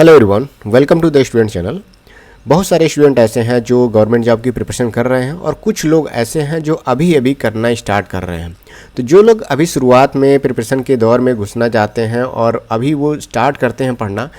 Hello everyone, welcome to the student channel. बहुत सारे student ऐसे हैं जो गवर्नमेंट जॉब की प्रिपरेशन कर रहे हैं और कुछ लोग ऐसे हैं जो अभी अभी करना स्टार्ट कर रहे हैं। तो जो लोग अभी शुरुआत में प्रिपरेशन के दौर में घुसना चाहते हैं और अभी वो स्टार्ट करते हैं पढ़ना,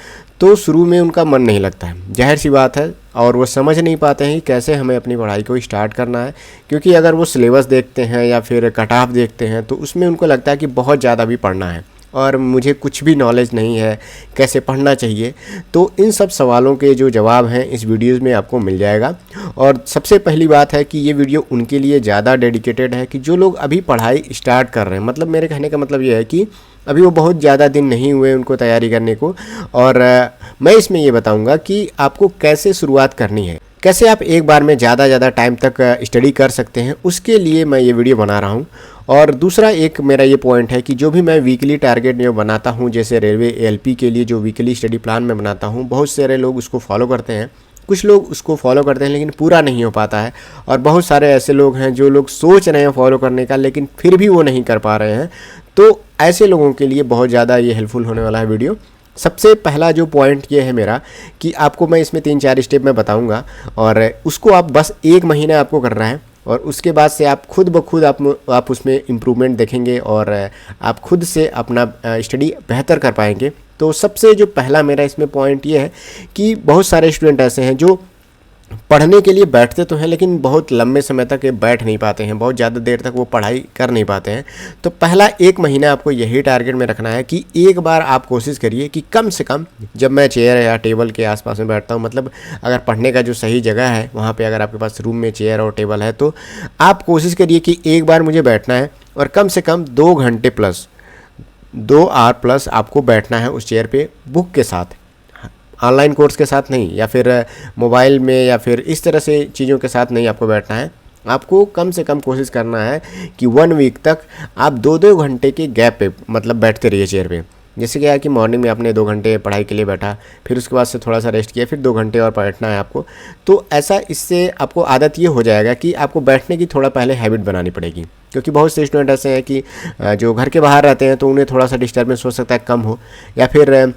तो शुरू में उनका मन नहीं लगता है, जाहिर सी बात है। और वो समझ नहीं पाते हैं कि कैसे हमें अपनी पढ़ाई को स्टार्ट करना है, क्योंकि अगर वो सिलेबस देखते हैं या फिर कट ऑफ देखते हैं तो उसमें उनको लगता है कि बहुत ज़्यादा भी पढ़ना है और मुझे कुछ भी नॉलेज नहीं है, कैसे पढ़ना चाहिए। तो इन सब सवालों के जो जवाब हैं इस वीडियोज़ में आपको मिल जाएगा। और सबसे पहली बात है कि ये वीडियो उनके लिए ज़्यादा डेडिकेटेड है कि जो लोग अभी पढ़ाई स्टार्ट कर रहे हैं। मतलब मेरे कहने का मतलब ये है कि अभी वो बहुत ज़्यादा दिन नहीं हुए उनको तैयारी करने को, और मैं इसमें ये बताऊँगा कि आपको कैसे शुरुआत करनी है, कैसे आप एक बार में ज़्यादा टाइम तक स्टडी कर सकते हैं, उसके लिए मैं ये वीडियो बना रहा हूँ। और दूसरा एक मेरा ये पॉइंट है कि जो भी मैं वीकली टारगेट जो बनाता हूँ, जैसे रेलवे एएलपी के लिए जो वीकली स्टडी प्लान मैं बनाता हूँ, बहुत सारे लोग उसको फॉलो करते हैं। कुछ लोग उसको फॉलो करते हैं लेकिन पूरा नहीं हो पाता है, और बहुत सारे ऐसे लोग हैं जो लोग सोच रहे हैं फॉलो करने का लेकिन फिर भी वो नहीं कर पा रहे हैं। तो ऐसे लोगों के लिए बहुत ज़्यादा ये हेल्पफुल होने वाला है वीडियो। सबसे पहला जो पॉइंट ये है मेरा कि आपको मैं इसमें 3-4 स्टेप में बताऊंगा, और उसको आप बस 1 महीना आपको करना है, और उसके बाद से आप खुद ब खुद आप उसमें इम्प्रूवमेंट देखेंगे और आप खुद से अपना स्टडी बेहतर कर पाएंगे। तो सबसे जो पहला मेरा इसमें पॉइंट ये है कि बहुत सारे स्टूडेंट ऐसे हैं जो पढ़ने के लिए बैठते तो हैं लेकिन बहुत लंबे समय तक बैठ नहीं पाते हैं, बहुत ज़्यादा देर तक वो पढ़ाई कर नहीं पाते हैं। तो पहला 1 महीना आपको यही टारगेट में रखना है कि एक बार आप कोशिश करिए कि कम से कम, जब मैं चेयर या टेबल के आसपास में बैठता हूँ, मतलब अगर पढ़ने का जो सही जगह है वहाँ पर अगर आपके पास रूम में चेयर और टेबल है, तो आप कोशिश करिए कि एक बार मुझे बैठना है और कम से कम 2 घंटे प्लस 2 आवर प्लस आपको बैठना है उस चेयर पे, बुक के साथ, ऑनलाइन कोर्स के साथ नहीं, या फिर मोबाइल में या फिर इस तरह से चीज़ों के साथ नहीं आपको बैठना है। आपको कम से कम कोशिश करना है कि 1 वीक तक आप 2-2 घंटे के गैप पे मतलब बैठते रहिए चेयर पे। जैसे क्या है कि मॉर्निंग में आपने 2 घंटे पढ़ाई के लिए बैठा, फिर उसके बाद से थोड़ा सा रेस्ट किया, फिर 2 घंटे और बैठना है आपको। तो ऐसा इससे आपको आदत ये हो जाएगा कि आपको बैठने की थोड़ा पहले हैबिट बनानी पड़ेगी, क्योंकि बहुत से स्टूडेंट ऐसे हैं कि जो घर के बाहर रहते हैं तो उन्हें थोड़ा सा डिस्टर्बेंस हो सकता है कम हो, या फिर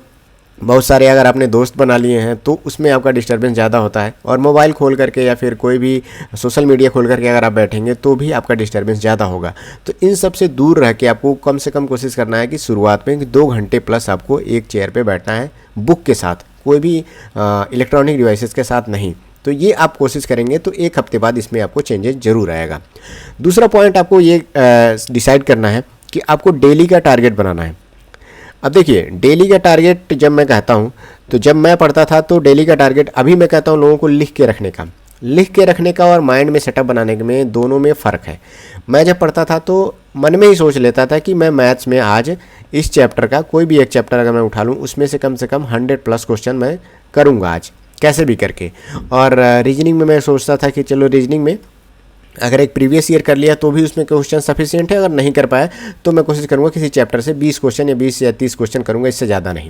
बहुत सारे अगर आपने दोस्त बना लिए हैं तो उसमें आपका डिस्टर्बेंस ज़्यादा होता है, और मोबाइल खोल करके या फिर कोई भी सोशल मीडिया खोल करके अगर आप बैठेंगे तो भी आपका डिस्टर्बेंस ज़्यादा होगा। तो इन सब से दूर रह के आपको कम से कम कोशिश करना है कि शुरुआत में 2 घंटे प्लस आपको एक चेयर पे बैठना है, बुक के साथ, कोई भी इलेक्ट्रॉनिक डिवाइसेस के साथ नहीं। तो ये आप कोशिश करेंगे तो 1 हफ्ते बाद इसमें आपको चेंजेस जरूर आएगा। दूसरा पॉइंट आपको ये डिसाइड करना है कि आपको डेली का टारगेट बनाना है। अब देखिए, डेली का टारगेट जब मैं कहता हूँ, तो जब मैं पढ़ता था तो डेली का टारगेट, अभी मैं कहता हूँ लोगों को लिख के रखने का और माइंड में सेटअप बनाने में, दोनों में फ़र्क है। मैं जब पढ़ता था तो मन में ही सोच लेता था कि मैं मैथ्स में आज इस चैप्टर का कोई भी एक चैप्टर अगर मैं उठा लूँ उसमें से कम 100+ क्वेश्चन मैं करूँगा आज कैसे भी करके। और रीजनिंग में मैं सोचता था कि चलो रीजनिंग में अगर एक प्रीवियस ईयर कर लिया तो भी उसमें क्वेश्चन सफिशिएंट है, अगर नहीं कर पाया तो मैं कोशिश करूंगा किसी चैप्टर से 20 क्वेश्चन या 20 या 30 क्वेश्चन करूंगा, इससे ज़्यादा नहीं।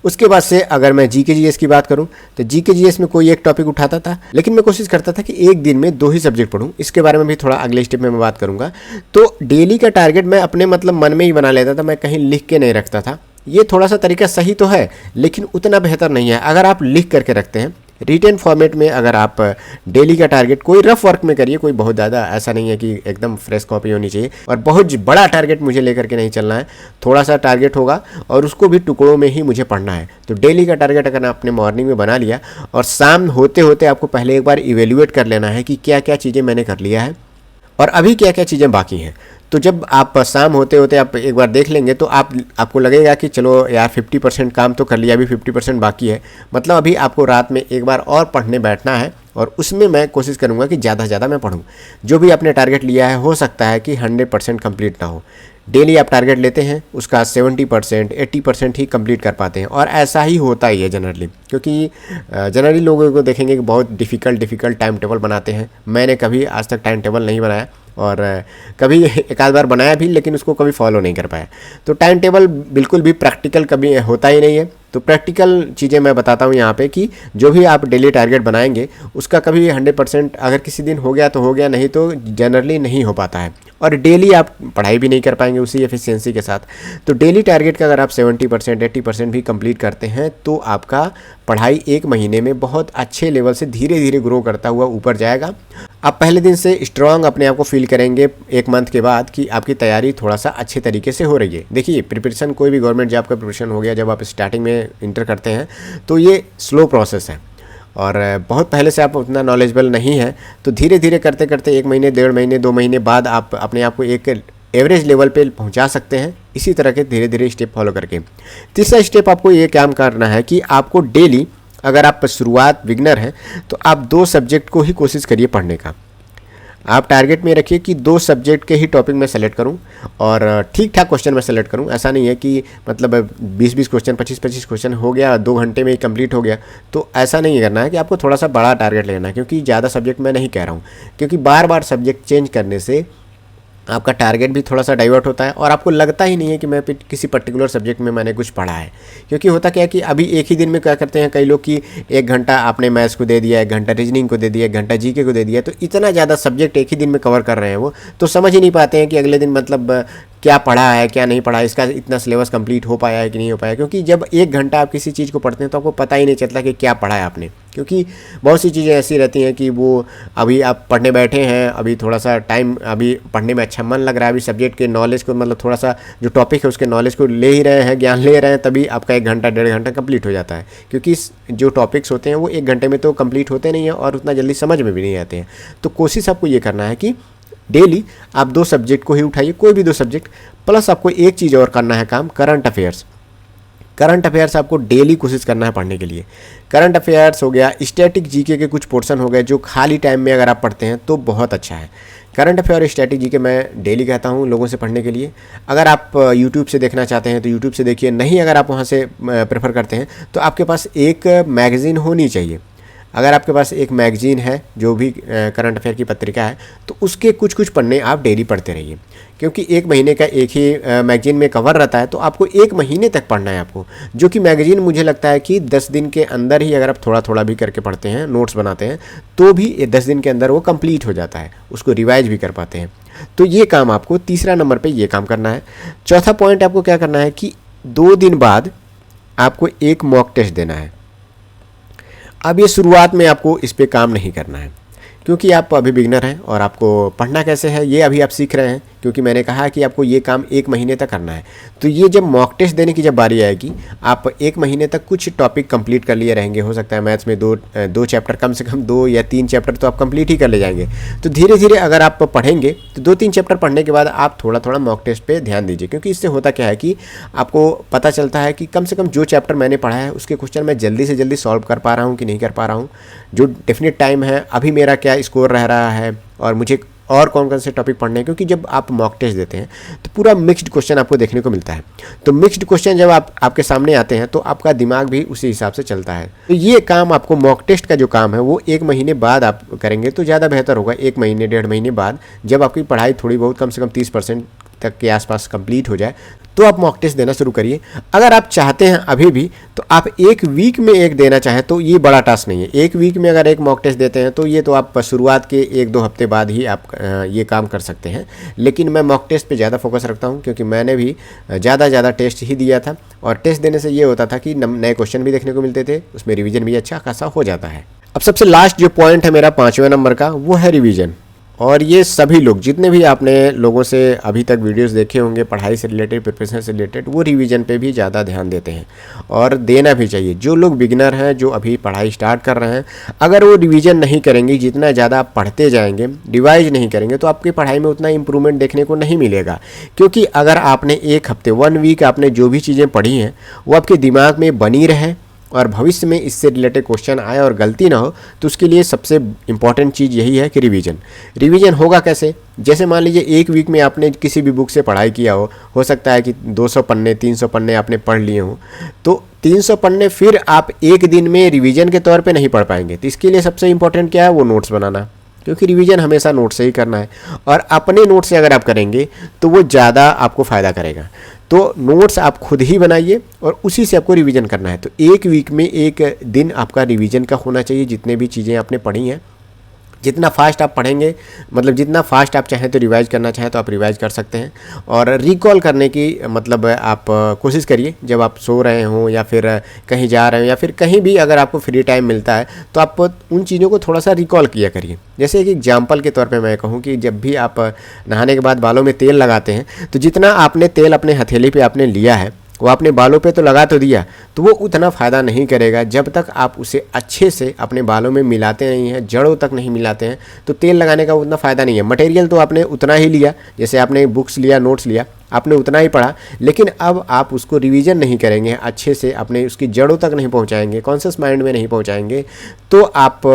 उसके बाद से अगर मैं जीके जीएस की बात करूं तो जीके जीएस में कोई एक टॉपिक उठाता था, लेकिन मैं कोशिश करता था कि एक दिन में 2 ही सब्जेक्ट पढूं। इसके बारे में भी थोड़ा अगले स्टेप में मैं बात करूँगा। तो डेली का टारगेट मैं अपने मतलब मन में ही बना लेता था, मैं कहीं लिख के नहीं रखता था। ये थोड़ा सा तरीका सही तो है लेकिन उतना बेहतर नहीं है। अगर आप लिख करके रखते हैं रिटेन फॉर्मेट में, अगर आप डेली का टारगेट कोई रफ वर्क में करिए, कोई बहुत ज़्यादा ऐसा नहीं है कि एकदम फ्रेश कॉपी होनी चाहिए, और बहुत बड़ा टारगेट मुझे लेकर के नहीं चलना है। थोड़ा सा टारगेट होगा और उसको भी टुकड़ों में ही मुझे पढ़ना है। तो डेली का टारगेट अगर आपने मॉर्निंग में बना लिया, और शाम होते होते आपको पहले एक बार इवेल्युएट कर लेना है कि क्या क्या चीज़ें मैंने कर लिया है और अभी क्या क्या चीज़ें बाकी हैं। तो जब आप शाम होते होते आप एक बार देख लेंगे तो आपको लगेगा कि चलो यार 50% काम तो कर लिया, अभी 50% बाकी है। मतलब अभी आपको रात में एक बार और पढ़ने बैठना है, और उसमें मैं कोशिश करूँगा कि ज़्यादा से ज़्यादा मैं पढूँ। जो भी आपने टारगेट लिया है हो सकता है कि 100% कंप्लीट ना हो। डेली आप टारगेट लेते हैं उसका 70% 80% ही कंप्लीट कर पाते हैं, और ऐसा ही होता ही है जनरली, क्योंकि जनरली लोगों को देखेंगे कि बहुत डिफ़िकल्ट टाइम टेबल बनाते हैं। मैंने कभी आज तक टाइम टेबल नहीं बनाया, और कभी एक आध बार बनाया भी लेकिन उसको कभी फॉलो नहीं कर पाया। तो टाइम टेबल बिल्कुल भी प्रैक्टिकल कभी होता ही नहीं है। तो प्रैक्टिकल चीज़ें मैं बताता हूँ यहाँ पे कि जो भी आप डेली टारगेट बनाएंगे उसका कभी 100% अगर किसी दिन हो गया तो हो गया, नहीं तो जनरली नहीं हो पाता है, और डेली आप पढ़ाई भी नहीं कर पाएंगे उसी एफिशिएंसी के साथ। तो डेली टारगेट का अगर आप 70% 80% भी कंप्लीट करते हैं तो आपका पढ़ाई एक महीने में बहुत अच्छे लेवल से धीरे धीरे ग्रो करता हुआ ऊपर जाएगा। आप पहले दिन से स्ट्रांग अपने आप को फील करेंगे एक मंथ के बाद कि आपकी तैयारी थोड़ा सा अच्छे तरीके से हो रही है। देखिए, प्रिपरेशन कोई भी गवर्नमेंट जॉब का प्रिपरेशन हो गया, जब आप स्टार्टिंग में इंटर करते हैं तो ये स्लो प्रोसेस है और बहुत पहले से आप उतना नॉलेजेबल नहीं है, तो धीरे धीरे करते करते 1 महीने 1.5 महीने 2 महीने बाद आप अपने आप को एक एवरेज लेवल पे पहुंचा सकते हैं, इसी तरह के धीरे धीरे स्टेप फॉलो करके। तीसरा स्टेप आपको ये काम करना है कि आपको डेली, अगर आप शुरुआत बिगनर हैं तो आप 2 सब्जेक्ट को ही कोशिश करिए पढ़ने का। आप टारगेट में रखिए कि 2 सब्जेक्ट के ही टॉपिक मैं सेलेक्ट करूं और ठीक ठाक क्वेश्चन मैं सेलेक्ट करूं। ऐसा नहीं है कि मतलब 20-20 क्वेश्चन 25-25 क्वेश्चन हो गया 2 घंटे में ही कंप्लीट हो गया, तो ऐसा नहीं करना है कि आपको थोड़ा सा बड़ा टारगेट लेना है। क्योंकि ज़्यादा सब्जेक्ट मैं नहीं कह रहा हूँ, क्योंकि बार बार सब्जेक्ट चेंज करने से आपका टारगेट भी थोड़ा सा डाइवर्ट होता है और आपको लगता ही नहीं है कि मैं किसी पर्टिकुलर सब्जेक्ट में मैंने कुछ पढ़ा है। क्योंकि होता क्या है कि अभी एक ही दिन में क्या करते हैं कई लोग कि 1 घंटा आपने मैथ्स को दे दिया, 1 घंटा रीजनिंग को दे दिया, 1 घंटा जीके को दे दिया, तो इतना ज़्यादा सब्जेक्ट एक ही दिन में कवर कर रहे हैं वो, तो समझ ही नहीं पाते हैं कि अगले दिन मतलब क्या पढ़ा है क्या नहीं पढ़ा, इसका इतना सिलेबस कंप्लीट हो पाया है कि नहीं हो पाया। क्योंकि जब 1 घंटा आप किसी चीज़ को पढ़ते हैं तो आपको पता ही नहीं चलता कि क्या पढ़ा है आपने। क्योंकि बहुत सी चीज़ें ऐसी रहती हैं कि वो अभी आप पढ़ने बैठे हैं, अभी थोड़ा सा टाइम, अभी पढ़ने में अच्छा मन लग रहा है, अभी सब्जेक्ट के नॉलेज को मतलब थोड़ा सा जो टॉपिक है उसके नॉलेज को ले ही रहे हैं, ज्ञान ले रहे हैं, तभी आपका 1 घंटा 1.5 घंटा कंप्लीट हो जाता है। क्योंकि जो टॉपिक्स होते हैं वो 1 घंटे में तो कंप्लीट होते नहीं हैं और उतना जल्दी समझ में भी नहीं आते हैं। तो कोशिश आपको ये करना है कि डेली आप 2 सब्जेक्ट को ही उठाइए, कोई भी 2 सब्जेक्ट, प्लस आपको एक चीज़ और करना है काम, करंट अफेयर्स। करंट अफेयर्स आपको डेली कोशिश करना है पढ़ने के लिए। करंट अफेयर्स हो गया, स्टैटिक जीके के कुछ पोर्शन हो गए जो खाली टाइम में अगर आप पढ़ते हैं तो बहुत अच्छा है। करंट अफेयर और स्टैटिक जीके मैं डेली कहता हूँ लोगों से पढ़ने के लिए। अगर आप यूट्यूब से देखना चाहते हैं तो यूट्यूब से देखिए, नहीं अगर आप वहाँ से प्रेफर करते हैं तो आपके पास एक मैगज़ीन होनी चाहिए। अगर आपके पास एक मैगज़ीन है जो भी करंट अफेयर की पत्रिका है तो उसके कुछ कुछ पन्ने आप डेली पढ़ते रहिए। क्योंकि 1 महीने का एक ही मैगज़ीन में कवर रहता है तो आपको 1 महीने तक पढ़ना है आपको, जो कि मैगज़ीन मुझे लगता है कि 10 दिन के अंदर ही अगर आप थोड़ा थोड़ा भी करके पढ़ते हैं, नोट्स बनाते हैं, तो भी 10 दिन के अंदर वो कंप्लीट हो जाता है, उसको रिवाइज भी कर पाते हैं। तो ये काम आपको तीसरा नंबर पर ये काम करना है। चौथा पॉइंट आपको क्या करना है कि 2 दिन बाद आपको एक मॉक टेस्ट देना है। अब ये शुरुआत में आपको इस पे काम नहीं करना है क्योंकि आप अभी बिगनर हैं और आपको पढ़ना कैसे है ये अभी आप सीख रहे हैं। क्योंकि मैंने कहा कि आपको ये काम 1 महीने तक करना है। तो ये जब मॉक टेस्ट देने की जब बारी आएगी, आप 1 महीने तक कुछ टॉपिक कंप्लीट कर लिए रहेंगे। हो सकता है मैथ्स में 2 चैप्टर, कम से कम 2 या 3 चैप्टर तो आप कंप्लीट ही कर ले जाएंगे। तो धीरे धीरे अगर आप पढ़ेंगे तो 2-3 चैप्टर पढ़ने के बाद आप थोड़ा थोड़ा मॉक टेस्ट पर ध्यान दीजिए। क्योंकि इससे होता क्या है कि आपको पता चलता है कि कम से कम जो चैप्टर मैंने पढ़ा है उसके क्वेश्चन मैं जल्दी से जल्दी सॉल्व कर पा रहा हूँ कि नहीं कर पा रहा हूँ, जो डेफिनेट टाइम है अभी मेरा क्या स्कोर रह रहा है और मुझे और कौन कौन से टॉपिक पढ़ने हैं। क्योंकि जब आप मॉक टेस्ट देते हैं तो पूरा मिक्स्ड क्वेश्चन आपको देखने को मिलता है। तो मिक्स्ड क्वेश्चन जब आपके सामने आते हैं तो आपका दिमाग भी उसी हिसाब से चलता है। तो ये काम आपको मॉक टेस्ट का जो काम है वो 1 महीने बाद आप करेंगे तो ज़्यादा बेहतर होगा। 1 महीने 1.5 महीने बाद जब आपकी पढ़ाई थोड़ी बहुत कम से कम 30% तक के आसपास कंप्लीट हो जाए तो आप मॉक टेस्ट देना शुरू करिए। अगर आप चाहते हैं अभी भी तो आप 1 वीक में एक देना चाहें तो ये बड़ा टास्क नहीं है। 1 वीक में अगर एक मॉक टेस्ट देते हैं तो ये तो आप शुरुआत के 1-2 हफ्ते बाद ही आप ये काम कर सकते हैं। लेकिन मैं मॉक टेस्ट पे ज़्यादा फोकस रखता हूँ क्योंकि मैंने भी ज़्यादा टेस्ट ही दिया था और टेस्ट देने से ये होता था कि नए क्वेश्चन भी देखने को मिलते थे, उसमें रिवीजन भी अच्छा खासा हो जाता है। अब सबसे लास्ट जो पॉइंट है मेरा 5वें नंबर का वो है रिवीजन। और ये सभी लोग जितने भी आपने लोगों से अभी तक वीडियोस देखे होंगे पढ़ाई से रिलेटेड, प्रिपरेशन से रिलेटेड, वो रिवीजन पे भी ज़्यादा ध्यान देते हैं और देना भी चाहिए। जो लोग बिगिनर हैं, जो अभी पढ़ाई स्टार्ट कर रहे हैं, अगर वो रिवीजन नहीं करेंगे, जितना ज़्यादा आप पढ़ते जाएंगे, रिवाइज नहीं करेंगे तो आपकी पढ़ाई में उतना इंप्रूवमेंट देखने को नहीं मिलेगा। क्योंकि अगर आपने 1 हफ्ते 1 वीक आपने जो भी चीज़ें पढ़ी हैं वो आपके दिमाग में बनी रहे और भविष्य में इससे रिलेटेड क्वेश्चन आए और गलती ना हो, तो उसके लिए सबसे इम्पॉर्टेंट चीज़ यही है कि रिवीजन होगा कैसे। जैसे मान लीजिए 1 वीक में आपने किसी भी बुक से पढ़ाई किया हो सकता है कि 200 पन्ने 300 पन्ने आपने पढ़ लिए हों, तो 300 पन्ने फिर आप 1 दिन में रिवीजन के तौर पे नहीं पढ़ पाएंगे। तो इसके लिए सबसे इम्पॉर्टेंट क्या है, वो नोट्स बनाना। क्योंकि रिवीजन हमेशा नोट से ही करना है और अपने नोट से अगर आप करेंगे तो वो ज़्यादा आपको फ़ायदा करेगा। तो नोट्स आप खुद ही बनाइए और उसी से आपको रिवीजन करना है। तो एक वीक में एक दिन आपका रिवीजन का होना चाहिए, जितने भी चीज़ें आपने पढ़ी हैं। जितना फास्ट आप पढ़ेंगे, मतलब जितना फास्ट आप चाहें तो रिवाइज करना चाहें तो आप रिवाइज कर सकते हैं। और रिकॉल करने की मतलब आप कोशिश करिए, जब आप सो रहे हों या फिर कहीं जा रहे हो या फिर कहीं भी अगर आपको फ्री टाइम मिलता है तो आप उन चीज़ों को थोड़ा सा रिकॉल किया करिए। जैसे एक एग्जाम्पल के तौर पे मैं कहूँ कि जब भी आप नहाने के बाद बालों में तेल लगाते हैं तो जितना आपने तेल अपने हथेली पे आपने लिया है वो अपने बालों पे तो लगा तो दिया, तो वो उतना फ़ायदा नहीं करेगा जब तक आप उसे अच्छे से अपने बालों में मिलाते नहीं हैं, जड़ों तक नहीं मिलाते हैं। तो तेल लगाने का उतना फ़ायदा नहीं है। मटेरियल तो आपने उतना ही लिया, जैसे आपने बुक्स लिया, नोट्स लिया, आपने उतना ही पढ़ा, लेकिन अब आप उसको रिवीजन नहीं करेंगे अच्छे से, अपने उसकी जड़ों तक नहीं पहुँचाएंगे, कॉन्शियस माइंड में नहीं पहुँचाएंगे, तो आप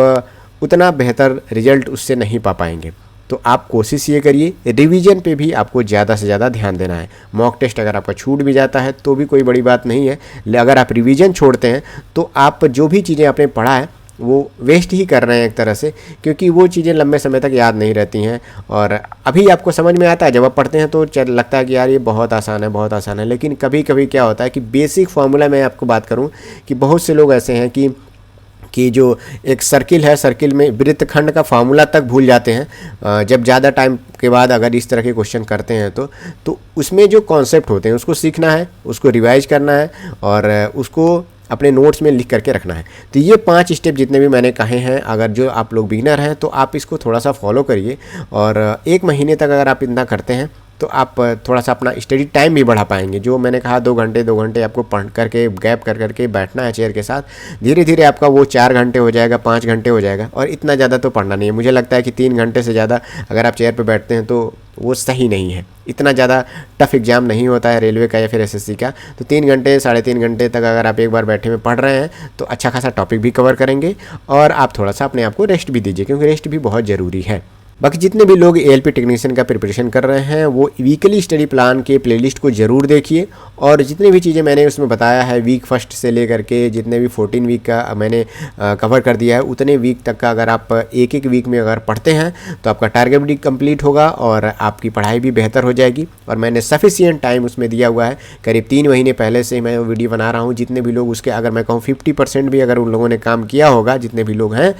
उतना बेहतर रिजल्ट उससे नहीं पा पाएंगे। तो आप कोशिश ये करिए, रिवीजन पे भी आपको ज़्यादा से ज़्यादा ध्यान देना है। मॉक टेस्ट अगर आपका छूट भी जाता है तो भी कोई बड़ी बात नहीं है, अगर आप रिवीजन छोड़ते हैं तो आप जो भी चीज़ें आपने पढ़ा है वो वेस्ट ही कर रहे हैं एक तरह से, क्योंकि वो चीज़ें लंबे समय तक याद नहीं रहती हैं। और अभी आपको समझ में आता है, जब आप पढ़ते हैं तो लगता है कि यार ये बहुत आसान है, बहुत आसान है, लेकिन कभी कभी क्या होता है कि बेसिक फार्मूला मैं आपको बात करूँ कि बहुत से लोग ऐसे हैं कि जो एक सर्किल है, सर्किल में वृत्तखंड का फार्मूला तक भूल जाते हैं। जब ज़्यादा टाइम के बाद अगर इस तरह के क्वेश्चन करते हैं तो उसमें जो कॉन्सेप्ट होते हैं उसको सीखना है, उसको रिवाइज करना है और उसको अपने नोट्स में लिख करके रखना है। तो ये 5 स्टेप जितने भी मैंने कहे हैं, अगर जो आप लोग बिगिनर हैं तो आप इसको थोड़ा सा फॉलो करिए और 1 महीने तक अगर आप इतना करते हैं तो आप थोड़ा सा अपना स्टडी टाइम भी बढ़ा पाएंगे। जो मैंने कहा 2 घंटे आपको पढ़ करके गैप कर करके बैठना है चेयर के साथ, धीरे धीरे आपका वो 4 घंटे हो जाएगा, 5 घंटे हो जाएगा। और इतना ज़्यादा तो पढ़ना नहीं है। मुझे लगता है कि 3 घंटे से ज़्यादा अगर आप चेयर पे बैठते हैं तो वो सही नहीं है। इतना ज़्यादा टफ एग्जाम नहीं होता है रेलवे का या फिर एसएससी का। तो 3 घंटे 3.5 घंटे तक अगर आप एक बार बैठे में पढ़ रहे हैं तो अच्छा खासा टॉपिक भी कवर करेंगे और आप थोड़ा सा अपने आप को रेस्ट भी दीजिए, क्योंकि रेस्ट भी बहुत ज़रूरी है। बाकी जितने भी लोग एएलपी टेक्नीशियन का प्रिपरेशन कर रहे हैं वो वीकली स्टडी प्लान के प्लेलिस्ट को ज़रूर देखिए। और जितनी भी चीज़ें मैंने उसमें बताया है, वीक फर्स्ट से लेकर के जितने भी 14 वीक का मैंने कवर कर दिया है, उतने वीक तक का अगर आप एक वीक में अगर पढ़ते हैं तो आपका टारगेट भी कंप्लीट होगा और आपकी पढ़ाई भी बेहतर हो जाएगी। और मैंने सफिशिएंट टाइम उसमें दिया हुआ है, करीब 3 महीने पहले से मैं वीडियो बना रहा हूँ। जितने भी लोग उसके अगर मैं कहूँ 50% भी अगर उन लोगों ने काम किया होगा, जितने भी लोग हैं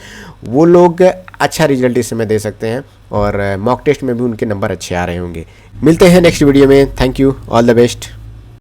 वो लोग अच्छा रिजल्ट इस समय दे सकते हैं और मॉक टेस्ट में भी उनके नंबर अच्छे आ रहे होंगे। मिलते हैं नेक्स्ट वीडियो में। Thank you, all the best.